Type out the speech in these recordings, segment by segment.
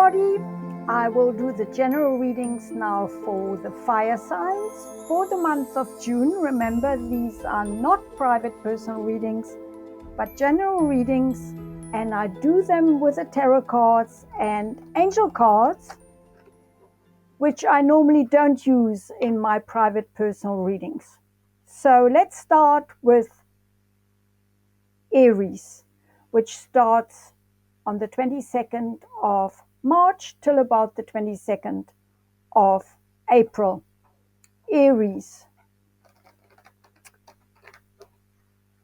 everybody. I will do the general readings now for the fire signs for the month of June. Remember, these are not private personal readings, but general readings, and I do them with the tarot cards and angel cards, which I normally don't use in my private personal readings. So let's start with Aries, which starts on the 22nd of March till about the 22nd of April. Aries.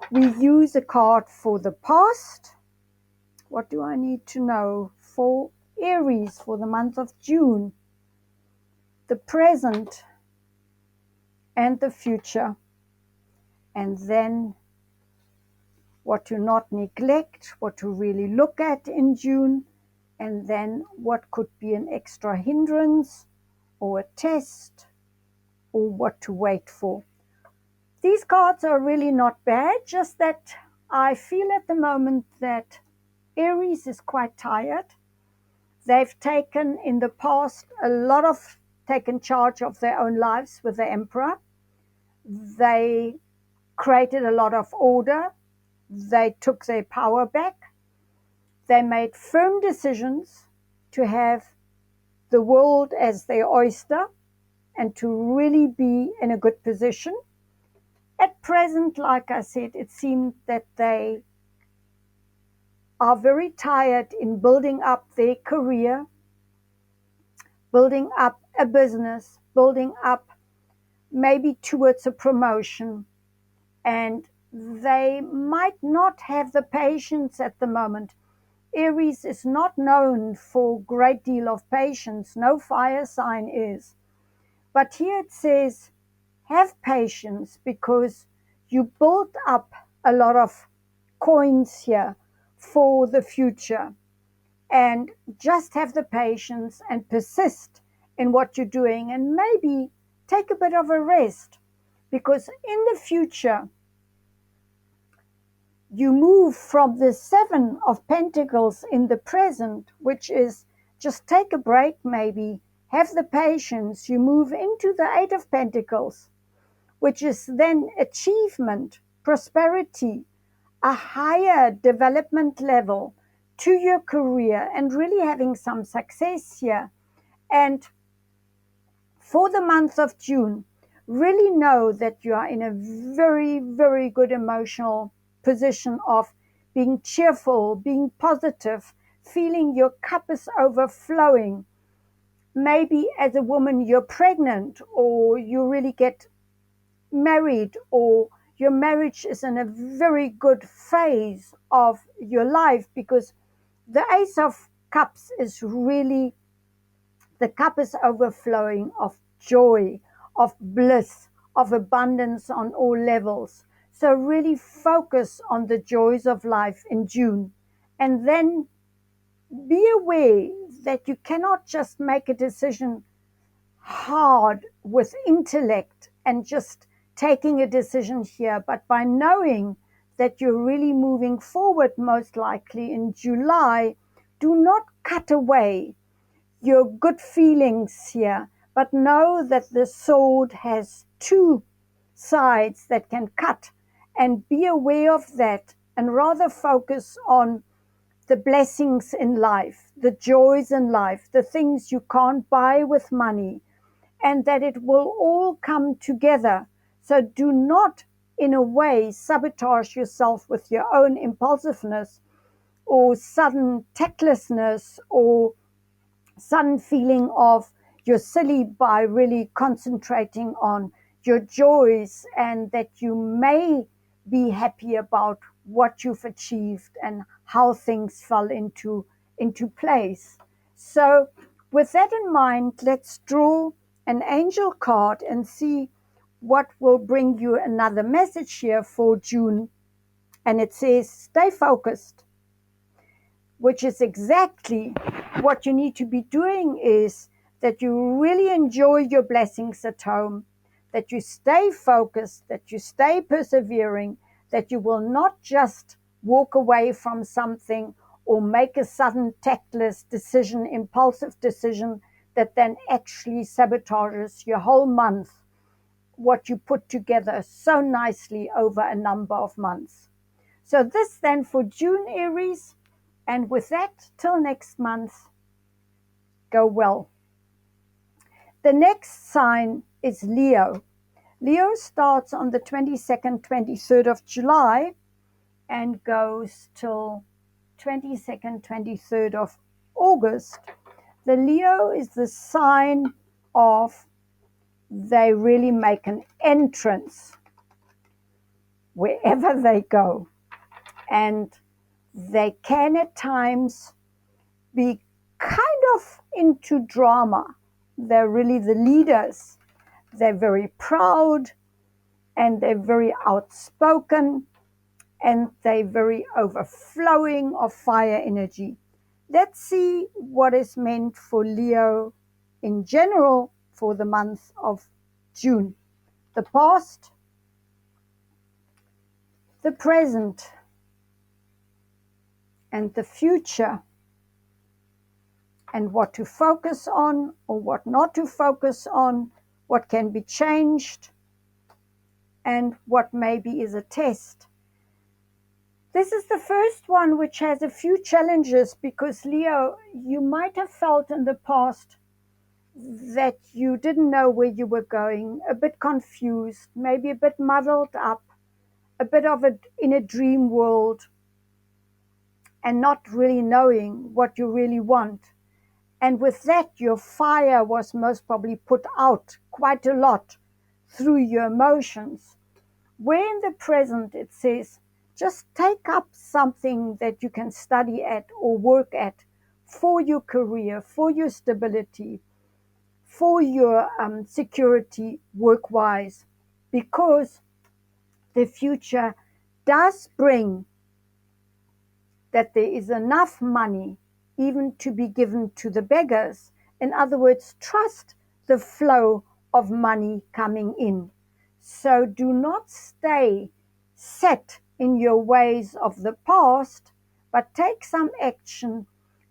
We use a card for the past. What do I need to know for Aries for the month of June? The present and the future. And then what to not neglect, what to really look at in June, and then what could be an extra hindrance or a test, or what to wait for. These cards are really not bad, just that I feel at the moment that Aries is quite tired. They've taken in the past taken charge of their own lives with the Emperor. They created a lot of order. They took their power back. They made firm decisions to have the world as their oyster and to really be in a good position. At present, like I said, it seems that they are very tired in building up their career, building up a business, building up maybe towards a promotion, and they might not have the patience at the moment. Aries is not known for a great deal of patience. No fire sign is. But here it says, have patience, because you built up a lot of coins here for the future. And just have the patience and persist in what you're doing, and maybe take a bit of a rest, because in the future, you move from the Seven of Pentacles in the present, which is just take a break, maybe have the patience. You move into the Eight of Pentacles, which is then achievement, prosperity, a higher development level to your career, and really having some success here. And for the month of June, really know that you are in a very, very good emotional position of being cheerful, being positive, feeling your cup is overflowing. Maybe as a woman you're pregnant, or you really get married, or your marriage is in a very good phase of your life, because the Ace of Cups is really, the cup is overflowing of joy, of bliss, of abundance on all levels. So really focus on the joys of life in June. And then be aware that you cannot just make a decision hard with intellect and just taking a decision here, but by knowing that you're really moving forward, most likely in July, do not cut away your good feelings here, but know that the sword has two sides that can cut, and be aware of that, and rather focus on the blessings in life, the joys in life, the things you can't buy with money, and that it will all come together. So do not, in a way, sabotage yourself with your own impulsiveness or sudden tactlessness or sudden feeling of you're silly, by really concentrating on your joys, and that you may be happy about what you've achieved and how things fell into place. So with that in mind, let's draw an angel card and see what will bring you another message here for June. And it says, stay focused, which is exactly what you need to be doing, is that you really enjoy your blessings at home, that you stay focused, that you stay persevering, that you will not just walk away from something or make a sudden tactless decision, impulsive decision that then actually sabotages your whole month, what you put together so nicely over a number of months. So this then for June, Aries, and with that, till next month, go well. The next sign is Leo. Leo starts on the 22nd, 23rd of July and goes till 22nd, 23rd of August. The Leo is the sign of they really make an entrance wherever they go. And they can at times be kind of into drama. They're really the leaders. They're very proud and they're very outspoken and they're very overflowing of fire energy. Let's see what is meant for Leo in general for the month of June. The past, the present, and the future, and what to focus on or what not to focus on, what can be changed, and what maybe is a test. This is the first one which has a few challenges because, Leo, you might have felt in the past that you didn't know where you were going, a bit confused, maybe a bit muddled up, a bit of in a dream world, and not really knowing what you really want. And with that, your fire was most probably put out quite a lot through your emotions. Where in the present it says, just take up something that you can study at or work at for your career, for your stability, for your security work-wise, because the future does bring that there is enough money even to be given to the beggars. In other words, trust the flow of money coming in. So do not stay set in your ways of the past, but take some action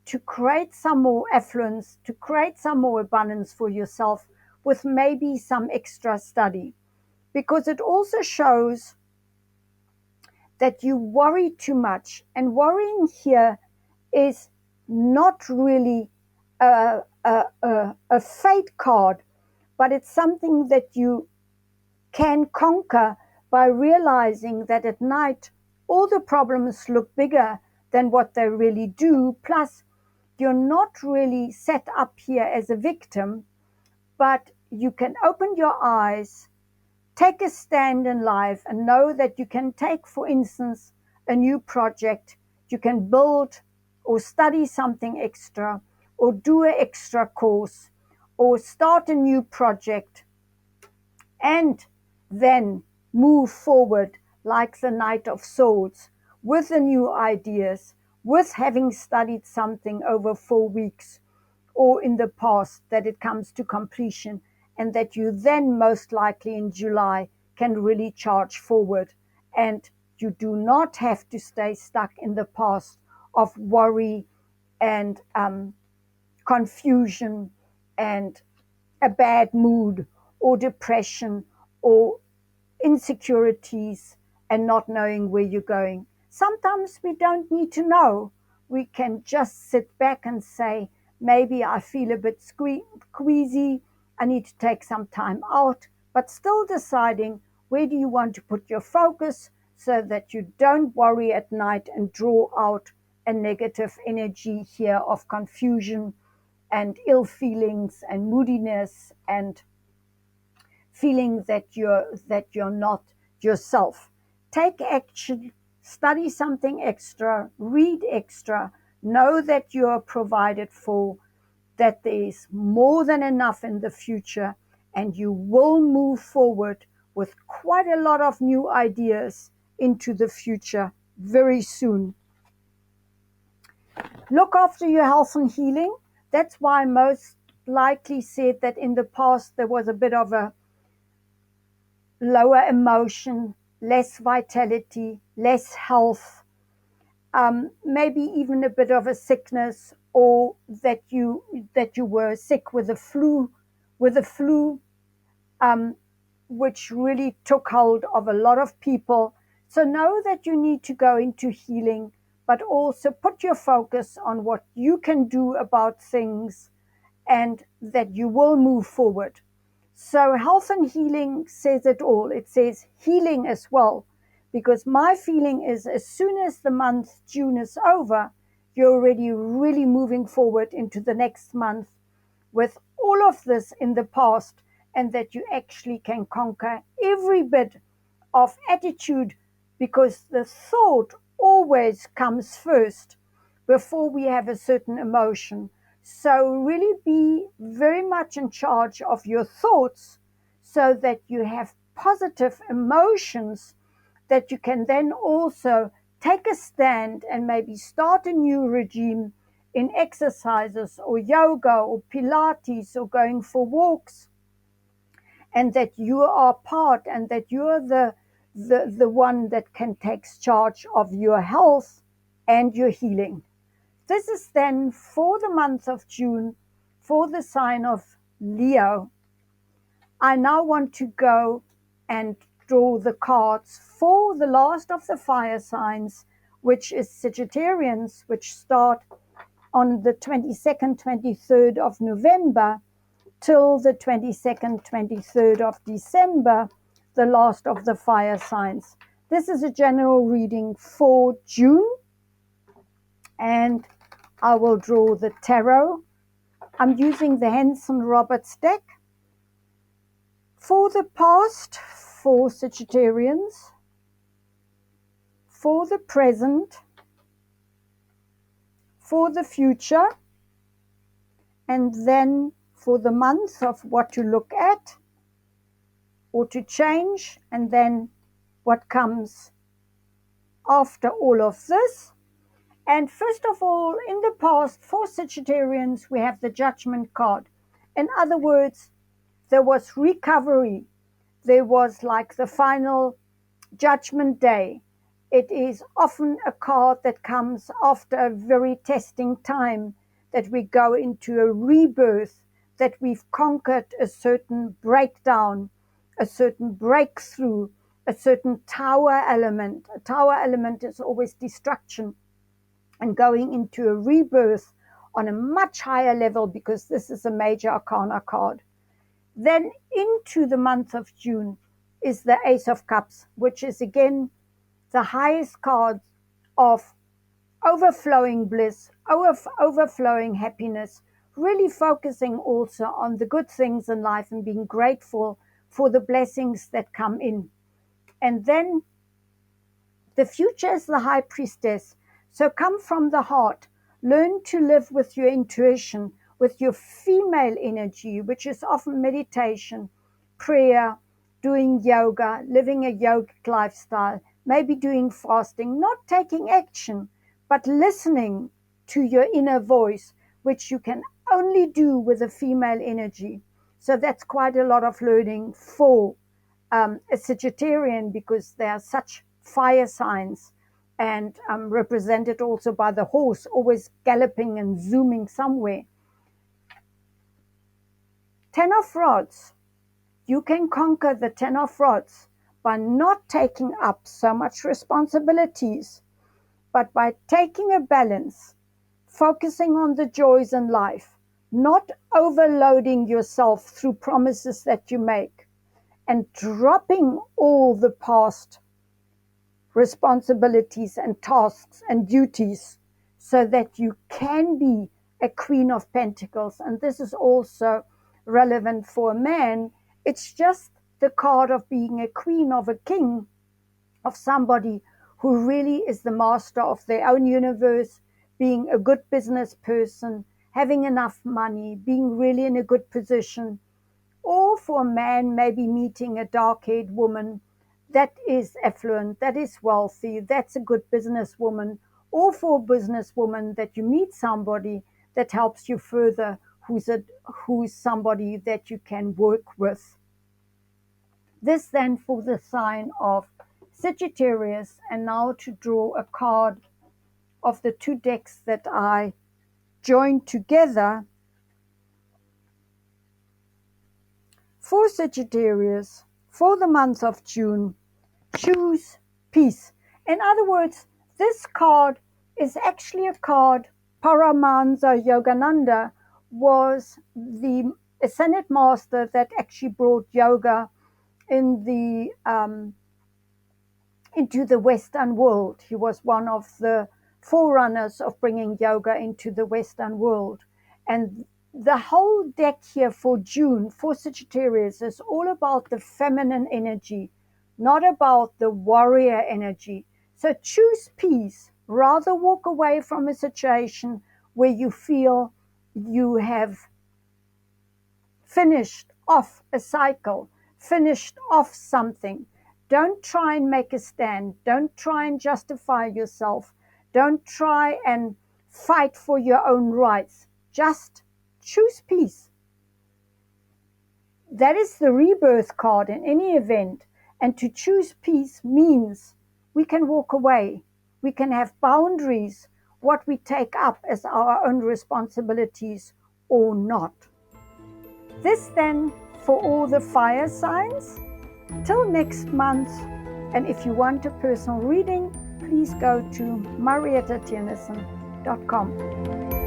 to create some more affluence, to create some more abundance for yourself with maybe some extra study. Because it also shows that you worry too much. And worrying here is not really a fate card, but it's something that you can conquer by realizing that at night all the problems look bigger than what they really do. Plus, you're not really set up here as a victim, but you can open your eyes, take a stand in life, and know that you can take, for instance, a new project. You can build or study something extra or do an extra course or start a new project and then move forward like the Knight of Swords with the new ideas, with having studied something over 4 weeks or in the past, that it comes to completion, and that you then most likely in July can really charge forward. And you do not have to stay stuck in the past of worry and confusion and a bad mood or depression or insecurities and not knowing where you're going. Sometimes we don't need to know. We can just sit back and say, maybe I feel a bit queasy, I need to take some time out, but still deciding where do you want to put your focus so that you don't worry at night and draw out a negative energy here of confusion and ill feelings and moodiness and feeling that you're not yourself. Take action, study something extra, read extra, know that you are provided for, that there is more than enough in the future, and you will move forward with quite a lot of new ideas into the future very soon. Look after your health and healing. That's why I most likely said that in the past there was a bit of a lower emotion, less vitality, less health, maybe even a bit of a sickness, or that you were sick with the flu, um, which really took hold of a lot of people. So know that you need to go into healing, but also put your focus on what you can do about things, and that you will move forward. So health and healing says it all. It says healing as well, because my feeling is as soon as the month June is over, you're already really moving forward into the next month with all of this in the past, and that you actually can conquer every bit of attitude, because the thought always comes first before we have a certain emotion. So really be very much in charge of your thoughts, so that you have positive emotions, that you can then also take a stand and maybe start a new regime in exercises or yoga or Pilates or going for walks, and that you are part, and that you're the one that can take charge of your health and your healing. This is then for the month of June for the sign of Leo. I now want to go and draw the cards for the last of the fire signs, which is Sagittarians, which start on the 22nd, 23rd of November till the 22nd, 23rd of December, the last of the fire signs. This is a general reading for June, and I will draw the tarot. I'm using the Henson Roberts deck. For the past, for Sagittarians, for the present, for the future, and then for the month of what to look at or to change, and then what comes after all of this. And first of all, in the past, for Sagittarians, we have the Judgment card. In other words, there was recovery. There was like the final Judgment Day. It is often a card that comes after a very testing time, that we go into a rebirth, that we've conquered a certain breakdown, a certain breakthrough, a certain tower element. A tower element is always destruction, and going into a rebirth on a much higher level, because this is a major arcana card. Then into the month of June is the Ace of Cups, which is again the highest card of overflowing bliss, overflowing happiness, really focusing also on the good things in life and being grateful for the blessings that come in. And then the future is the High Priestess. So come from the heart. Learn to live with your intuition, with your female energy, which is often meditation, prayer, doing yoga, living a yogic lifestyle, maybe doing fasting, not taking action, but listening to your inner voice, which you can only do with a female energy. So that's quite a lot of learning for a Sagittarian, because they are such fire signs, and represented also by the horse, always galloping and zooming somewhere. Ten of Rods. You can conquer the Ten of Rods by not taking up so much responsibilities, but by taking a balance, focusing on the joys in life, not overloading yourself through promises that you make, and dropping all the past responsibilities and tasks and duties, so that you can be a Queen of Pentacles. And this is also relevant for a man. It's just the card of being a queen, of a king, of somebody who really is the master of their own universe, being a good business person, having enough money, being really in a good position. Or for a man, maybe meeting a dark-haired woman that is affluent, that is wealthy, that's a good businesswoman. Or for a businesswoman, that you meet somebody that helps you further, who's somebody that you can work with. This then for the sign of Sagittarius. And now to draw a card of the two decks that I joined together for Sagittarius for the month of June. Choose peace. In other words, this card is actually a card. Paramahansa Yogananda was the Ascended Master that actually brought yoga in the into the Western world. He was one of the forerunners of bringing yoga into the Western world. And the whole deck here for June, for Sagittarius, is all about the feminine energy, not about the warrior energy. So choose peace. Rather walk away from a situation where you feel you have finished off a cycle, finished off something. Don't try and make a stand. Don't try and justify yourself. Don't try and fight for your own rights. Just choose peace. That is the rebirth card in any event. And to choose peace means we can walk away. We can have boundaries, what we take up as our own responsibilities or not. This then for all the fire signs. Till next month. And if you want a personal reading, please go to mariettatiernison.com.